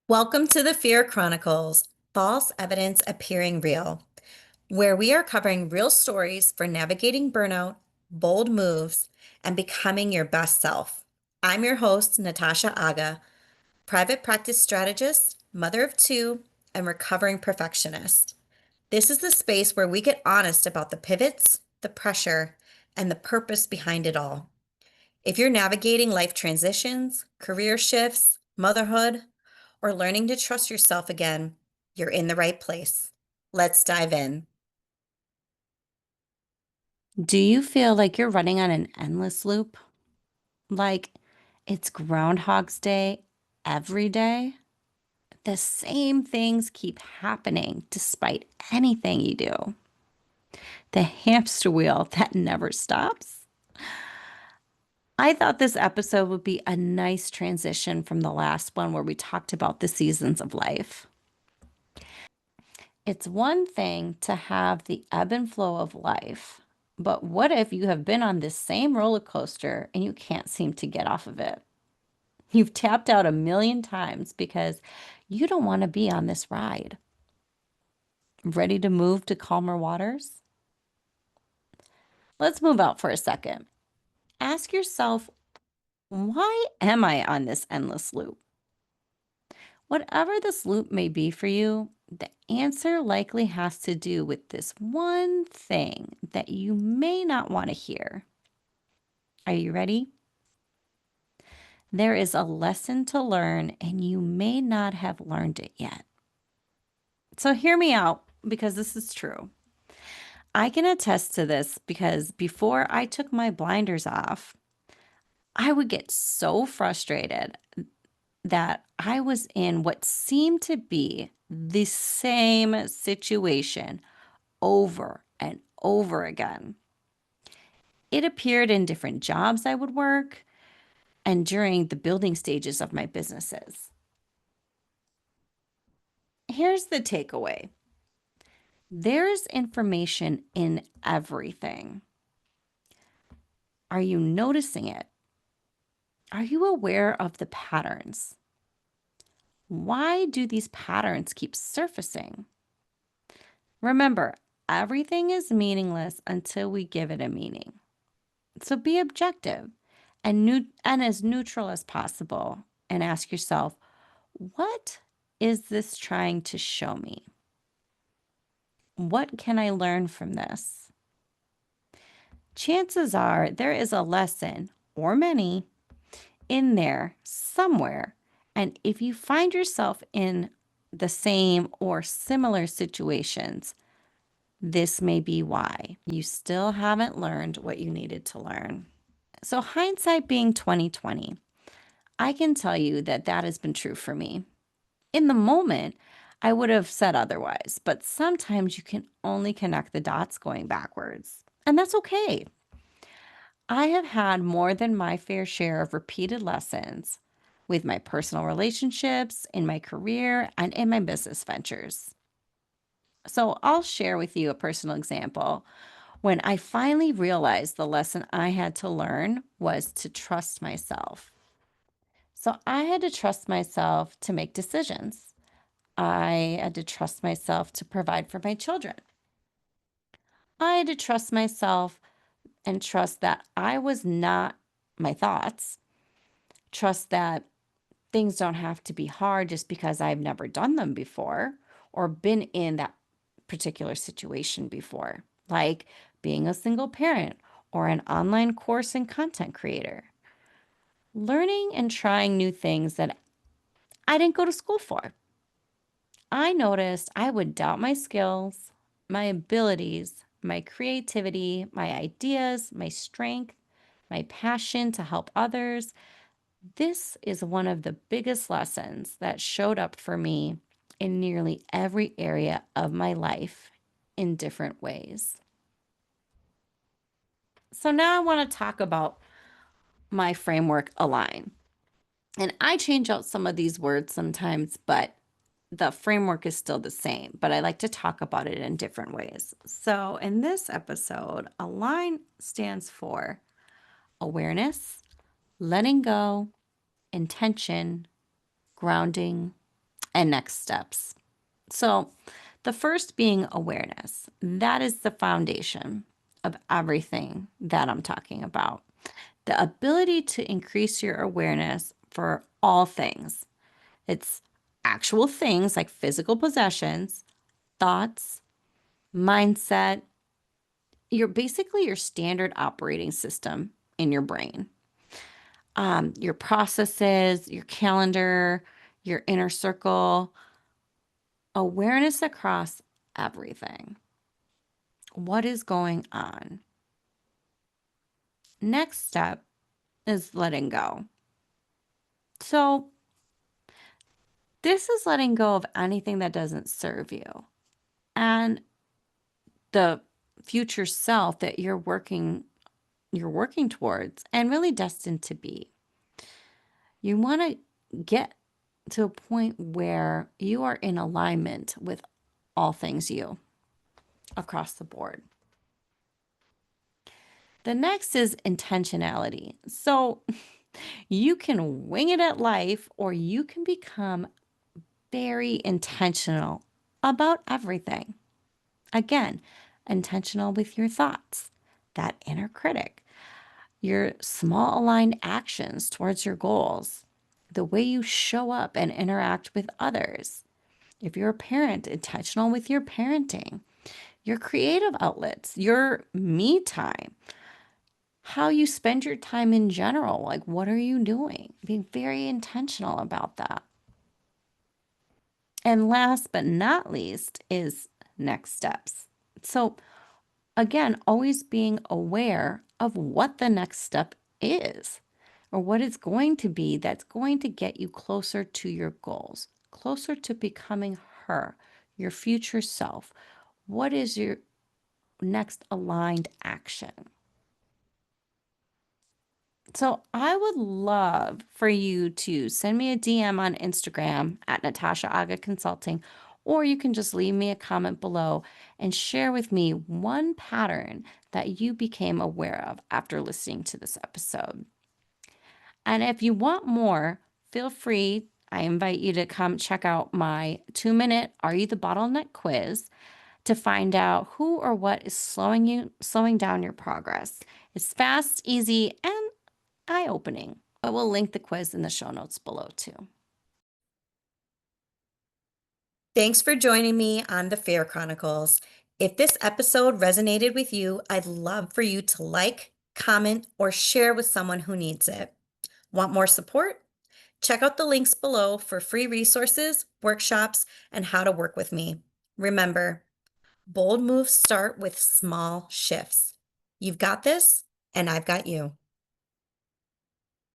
Welcome to the Fear Chronicles, False Evidence Appearing Real, where we are covering real stories for navigating burnout, bold moves, and becoming your best self. I'm your host, Natasha Agha, private practice strategist, mother of two, and recovering perfectionist. This is the space where we get honest about the pivots, the pressure, and the purpose behind it all. If you're navigating life transitions, career shifts, motherhood, or learning to trust yourself again, you're in the right place. Let's dive in. Do you feel like you're running on an endless loop? Like it's Groundhog's Day every day? The same things keep happening despite anything you do. The hamster wheel that never stops. I thought this episode would be a nice transition from the last one where we talked about the seasons of life. It's one thing to have the ebb and flow of life, but what if you have been on this same roller coaster and you can't seem to get off of it? You've tapped out a million times because you don't want to be on this ride. Ready to move to calmer waters? Let's move out for a second. Ask yourself, why am I on this endless loop? Whatever this loop may be for you, the answer likely has to do with this one thing that you may not want to hear. Are you ready? There is a lesson to learn, and you may not have learned it yet. So, hear me out because this is true. I can attest to this because before I took my blinders off, I would get so frustrated that I was in what seemed to be the same situation over and over again. It appeared in different jobs I would work and during the building stages of my businesses. Here's the takeaway: there's information in everything. Are you noticing it? Are you aware of the patterns? Why do these patterns keep surfacing? Remember, everything is meaningless until we give it a meaning. So be objective and as neutral as possible and ask yourself, what is this trying to show me? What can I learn from this? Chances are there is a lesson or many in there somewhere. And if you find yourself in the same or similar situations, this may be why you still haven't learned what you needed to learn. So, hindsight being 2020, I can tell you that that has been true for me. In the moment, I would have said otherwise, but sometimes you can only connect the dots going backwards, and that's okay. I have had more than my fair share of repeated lessons with my personal relationships, in my career, and in my business ventures. So I'll share with you a personal example. When I finally realized the lesson I had to learn was to trust myself. So I had to trust myself to make decisions. I had to trust myself to provide for my children. I had to trust myself and trust that I was not my thoughts. Trust that things don't have to be hard just because I've never done them before or been in that particular situation before, like being a single parent or an online course and content creator. Learning and trying new things that I didn't go to school for. I noticed I would doubt my skills, my abilities, my creativity, my ideas, my strength, my passion to help others. This is one of the biggest lessons that showed up for me in nearly every area of my life in different ways. So now I want to talk about my framework align. And I change out some of these words sometimes, but the framework is still the same, but I like to talk about it in different ways. So in this episode, align stands for awareness, letting go, intention, grounding, and next steps. So, the first being awareness. That is the foundation of everything that I'm talking about. The ability to increase your awareness for all things. It's actual things like physical possessions, thoughts, mindset, basically your standard operating system in your brain. Your processes, your calendar, your inner circle, awareness across everything. What is going on? Next step is letting go. So, this is letting go of anything that doesn't serve you and the future self that you're working towards and really destined to be. You want to get to a point where you are in alignment with all things you across the board. The next is intentionality. So you can wing it at life, or you can become very intentional about everything. Again, intentional with your thoughts, that inner critic, your small aligned actions towards your goals, the way you show up and interact with others. If you're a parent, intentional with your parenting, your creative outlets, your me time, how you spend your time in general. Like, what are you doing? Being very intentional about that. And last but not least is next steps. So, again, always being aware of what the next step is or what it's going to be that's going to get you closer to your goals, closer to becoming her, your future self. What is your next aligned action? So I would love for you to send me a DM on Instagram at Natasha Agha Consulting, or you can just leave me a comment below and share with me one pattern that you became aware of after listening to this episode. And if you want more, feel free. I invite you to come check out my 2-minute Are You the Bottleneck quiz to find out who or what is slowing down your progress. It's fast, easy, and eye-opening. I will link the quiz in the show notes below too. Thanks for joining me on the Fair Chronicles. If this episode resonated with you, I'd love for you to like, comment, or share with someone who needs it. Want more support? Check out the links below for free resources, workshops, and how to work with me. Remember, bold moves start with small shifts. You've got this, and I've got you.